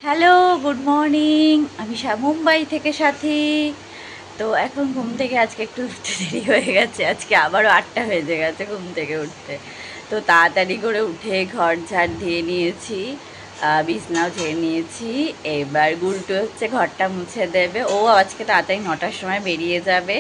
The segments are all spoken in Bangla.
Hello, good morning. আমি মুম্বাই থেকে সাথী। তো এখন ঘুম থেকে আজকে একটু উঠতে দেরি হয়ে গেছে, আজকে আবারও 8টা বেজে গেছে ঘুম থেকে উঠতে। তো তাড়াতাড়ি করে উঠে ঘর ঝাড় দিয়ে নিয়েছি, বিছনাও ঝেড়ে নিয়েছি। এবার গুলটু হচ্ছে ঘরটা মুছে দেবে, ও আজকে তাড়াতাড়ি 9টার সময় বেরিয়ে যাবে।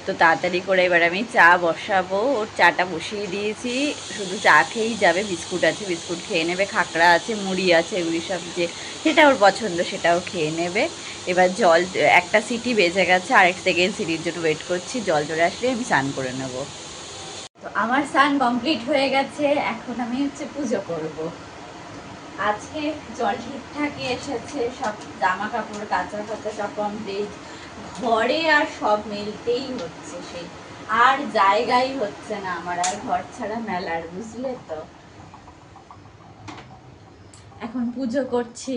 তো তাড়াতাড়ি করে এবার আমি চা বসাবো, ওর চাটা বসিয়ে দিয়েছি, শুধু চা খেয়েই যাবে। বিস্কুট আছে, বিস্কুট খেয়ে নেবে, খাকড়া আছে, মুড়ি আছে, এগুলি সব যে যেটা ওর পছন্দ সেটাও খেয়ে নেবে। এবার জল, একটা সিটি বেজে গেছে, আরেক সেকেন্ড সিটির জন্য ওয়েট করছি, জল চলে আসলে আমি স্নান করে নেব। তো আমার স্নান কমপ্লিট হয়ে গেছে, এখন আমি হচ্ছে পুজো করব। আজকে জল ঠিকঠাকই এসেছে, সব জামা কাপড় কাচা ফাচা সব কমপ্লিট। ঘরে আর সব মেলতেই হচ্ছে, সেই আর জায়গাই হচ্ছে না আমার, আর ঘর ছাড়া মেলার, বুঝলে তো। এখন পুজো করছি।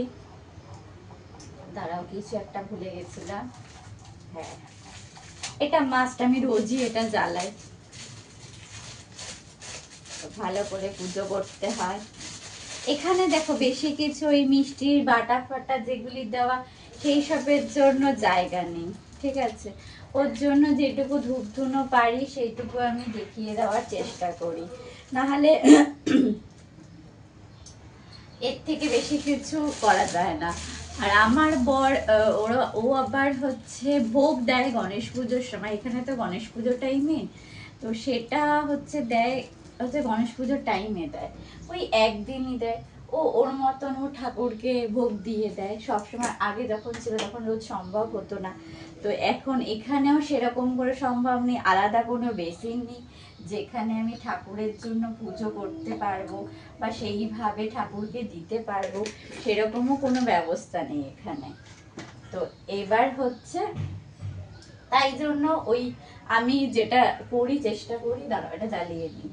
দাঁড়াও, কিছু একটা ভুলে গেছিলাম। হ্যাঁ, এটা মাস্ট, আমি রোজই এটা জ্বালাই। ভালো করে পুজো করতে হয়। এখানে দেখো বেশি কিছু ওই মিষ্টির বাটা ফাটা যেগুলি দেওয়া সেই সবের জন্য জায়গা নেই, ঠিক আছে। ওর জন্য যেটুকু ধূপ ধুনো পারি সেইটুকু আমি দেখিয়ে দেওয়ার চেষ্টা করি, নাহলে এর থেকে বেশি কিছু করা যায় না। আর আমার বর ও আবার হচ্ছে ভোগ দেয় গণেশ পুজোর সময়, এখানে তো গণেশ পুজোর টাইমে, তো সেটা হচ্ছে দেয়, হচ্ছে গণেশ পুজোর টাইমে দেয়, ওই একদিনই দেয়। ওর মতন ও ঠাকুরকে ভোগ দিয়ে দেয় সবসময়। আগে যখন ছিল তখন রোজ সম্ভব হতো না, তো এখন এখানেও সেরকম করে সম্ভব নেই, আলাদা কোনো বেসিন নেই যেখানে আমি ঠাকুরের জন্য পুজো করতে পারবো বা সেইভাবে ঠাকুরকে দিতে পারবো, সেরকমও কোনো ব্যবস্থা নেই এখানে। তো এবার হচ্ছে তাই জন্য ওই আমি যেটা করি, চেষ্টা করি, দাঁড়াও এটা জ্বালিয়ে নিই।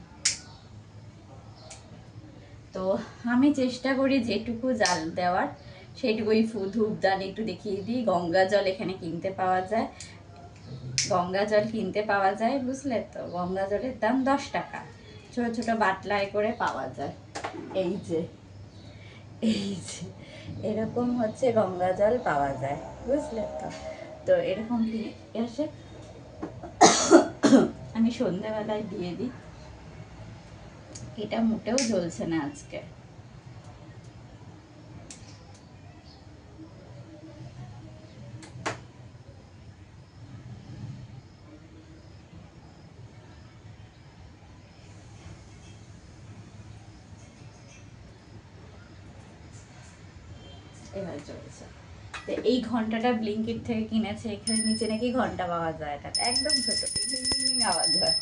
তো আমি চেষ্টা করি যেটুকু জাল দেওয়ার সেইটুকুই, ধূপদান একটু দেখিয়ে দিই। গঙ্গা জল এখানে কিনতে পাওয়া যায়, গঙ্গা জল কিনতে পাওয়া যায়, বুঝলে তো। গঙ্গা জলের দাম 10 টাকা, ছোট ছোট বাটলায় করে পাওয়া যায়। এই যে এই যে এরকম হচ্ছে গঙ্গা জল পাওয়া যায়, বুঝলে তো। তো এরকম কিনে এসে আমি সন্ধ্যাবেলায় দিয়ে দিই। এটা মোটেও জ্বলছে না আজকে। এবার চলছে। এই ঘন্টাটা ব্লিঙ্কিট থেকে কিনেছে, এখানে নিচে নাকি ঘন্টা পাওয়া যায়, এটা একদম ছোট আওয়াজ হয়।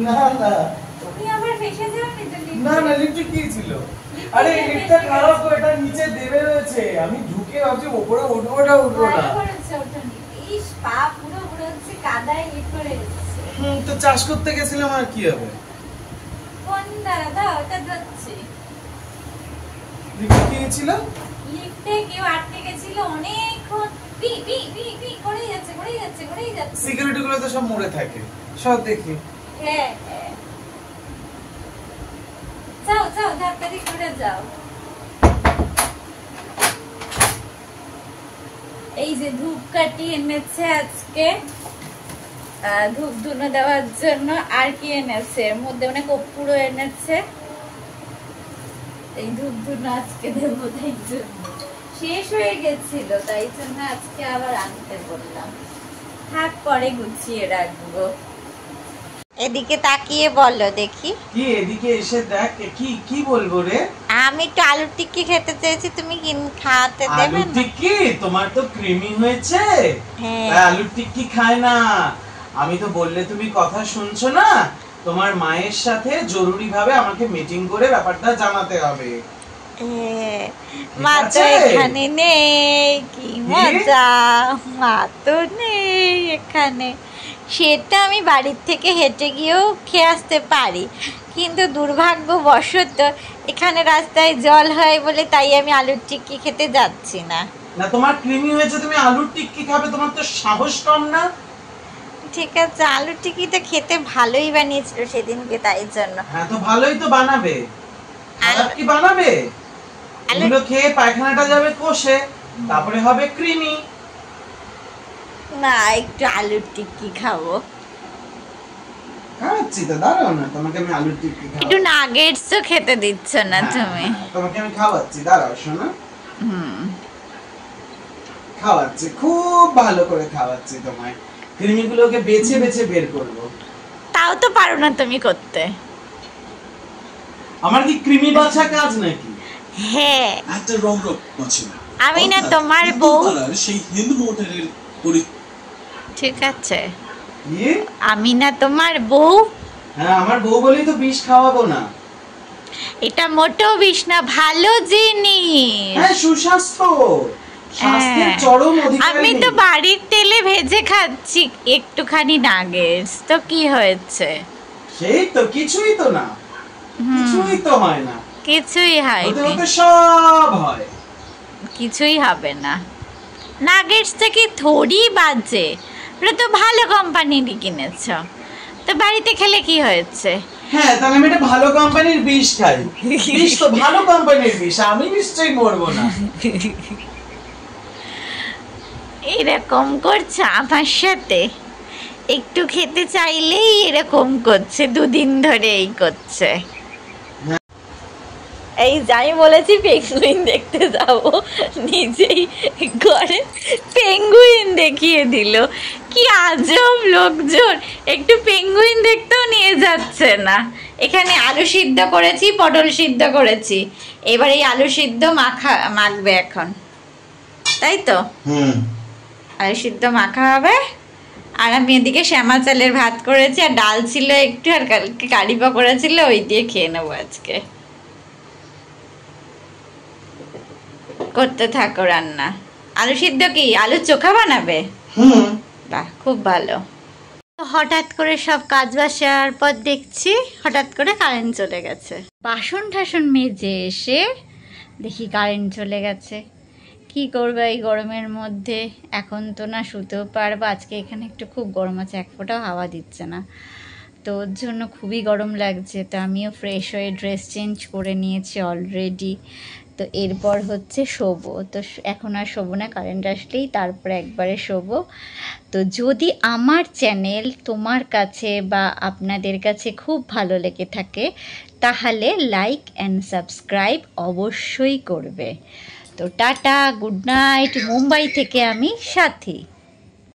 না না তুমি আবার ফেসে যাওনি তো? না না, লিফটে কি ছিল? আরে লিফটটা খারাপ, এটা নিচে দেবে রয়েছে, আমি ঢুকে ভাবছি উপরে উঠবো না উঠবো না। ইস, পা পুরো পুরো হচ্ছে কাদায় লিপ করে যাচ্ছে। তো চাষ করতে গেছিলাম, আর কি হবে। কোন দাদা ওটা যাচ্ছে? লিফটে কি ছিল? লিফটে কেউ আটকে গেছিল অনেকক্ষণ, পি পি পি পি করেই যাচ্ছে করেই যাচ্ছে করেই যাচ্ছে। সিকিউরিটি গুলো তো সব মরে থাকে, সব দেখি। হ্যাঁ হ্যাঁ, যাও যাও তাড়াতাড়ি করে যাও। এই যে ধূপকাঠি এনেছে আজকে ধূপ ধুনো দেওয়ার জন্য, আর কি এনেছে এর মধ্যে, মানে কর্পূর এনেছে, এই দুধ আজকে দেবো, তাই জন্য শেষ হয়ে গেছিল, তাই জন্য আজকে আবার আনতে বললাম। থাক, পরে গুছিয়ে রাখবো। এদিকে তাকিয়ে বলো দেখি। কি এদিকে এসে দেখ, কি কি বলবো রে? আমি একটু আলুর টিক্কি খেতে চেয়েছি, তুমি খাওয়াতে দেবে আলুর না? টিক্কি তোমার তো ক্রিমি হয়েছে, হ্যাঁ। আলুর টিক্কি খায় না। আমি তো বললে তুমি কথা শুনছো না। তোমার মায়ের সাথে জরুরি ভাবে আমাকে মিটিং করে ব্যাপারটা জানাতে হবে। মা তো এখানে নেই, কি মজা, মা তো নেই এখানে। সেটা আমি বাড়ির থেকে হেঁটে গিয়েও খেয়ে আসতে পারি, কিন্তু দুর্ভাগ্যবশত এখানে রাস্তায় জল হয় বলে তাই আমি আলুর টিক্কি খেতে যাচ্ছি না। না, তোমার ক্রিমি হয়েছে, তুমি আলুর টিক্কি খাবে, তোমার তো সাহস কম না? ঠিক আছে, আলুর টিক্কিটা খেতে ভালোই বানিয়েছিল সেদিনকে, তাই জন্য। হ্যাঁ, তো ভালোই তো বানাবে, খারাপ কি বানাবে? এগুলো খেয়ে পায়খানাটা যাবে কষে, তারপরে হবে ক্রিমি। না, একটু আলুর টিক্কি খাবো। খাচ্ছি তো, দাঁড়াও না, তোমাকে আমি আলুর টিক্কি খাওয়াবো। একটু নাগেটসও খেতে দিচ্ছ না তুমি। তোমাকে আমি খাওয়াচ্ছি, দাঁড়াও শোনো। খাওয়াচ্ছি, খুব ভালো করে খাওয়াচ্ছি তোমায়। ক্রিমিগুলোকে বেছে বেছে বের করব। তাও তো পারো না তুমি করতে। আমার কি ক্রিমি বাছা কাজ নাকি? হ্যাঁ, একটা রমরম ছিল। আমি না তোমার বউ। সেই হিন্দু মোটরের ঠিক আছে, কি? আমি না তোমার বউ। হ্যাঁ, আমার বউ বলেই তো বিষ খাওয়াবো না। এটা মোটেও বিষ না, ভালো জিনিস। হ্যাঁ, সুস্বাস্থ্য, স্বাস্থ্যের চরম অধিকারী। আমি তো বাড়ির তেলে ভেজে খাচ্ছি একটুখানি নাগেটস, তো কি হয়েছে? সেই তো, কিছুই তো না, কিছুই তো হয় না, কিছুই হয়নি, ওতে সব হয়। কিছুই হবে না। নাগেটস থেকে থোড়ি বাজে, ওটা তো ভালো কোম্পানিরই কিনেছ, তো বাড়িতে খেলে কি হয়েছে? হ্যাঁ, তাহলে আমি একটা ভালো কোম্পানির বিষ খাই। বিষ তো ভালো কোম্পানির বিষ, আমি নিশ্চয়ই মরবো না। এরকম করছে আমার সাথে, একটু খেতে চাইলেই এরকম করছে, দুদিন ধরে এই করছে। এই যাই বলেছি পেঙ্গুইন দেখতে যাব, নিজেই ঘরে পেঙ্গুইন দেখিয়ে দিল। কি আজব লোকজন, একটু পেঙ্গুইন দেখতেও নিয়ে যাচ্ছে না। এখানে আলু সিদ্ধ করেছি, পটল সিদ্ধ করেছি, এবার এই আলু সিদ্ধ মাখবে এখন, তাই তো? আলু সিদ্ধ মাখা হবে। আর আমি এদিকে শ্যামা চালের ভাত করেছি, আর ডাল ছিল একটু, আর কালকে কারি পকোড়া ছিল, ওই দিয়ে খেয়ে নেবো আজকে। করতে থাকো রান্না। আলু সিদ্ধ কি আলু চোখা বানাবে? বাহ, খুব ভালো। হঠাৎ করে সব কাজ বাসার পর দেখছি হঠাৎ করে কারেন্ট চলে গেছে। বাসন টাসন মেজে এসে দেখি কারেন্ট চলে গেছে। কি করবে এই গরমের মধ্যে? এখন তো না শুতেও পারবো, আজকে এখানে একটু খুব গরম আছে, এক ফোঁটাও হাওয়া দিচ্ছে না, তো ওর জন্য খুবই গরম লাগছে। তো আমিও ফ্রেশ হয়ে ড্রেস চেঞ্জ করে নিয়েছি অলরেডি। তো এরপর হচ্ছে শোবো। তো এখন আর শোবো না, কারেন্ট আসলেই তারপরে একবারে শোবো। তো যদি আমার চ্যানেল তোমার কাছে বা আপনাদের কাছে খুব ভালো লেগে থাকে, তাহলে লাইক অ্যান্ড সাবস্ক্রাইব অবশ্যই করবে। তো টাটা, গুড নাইট, মুম্বাই থেকে আমি সাথী।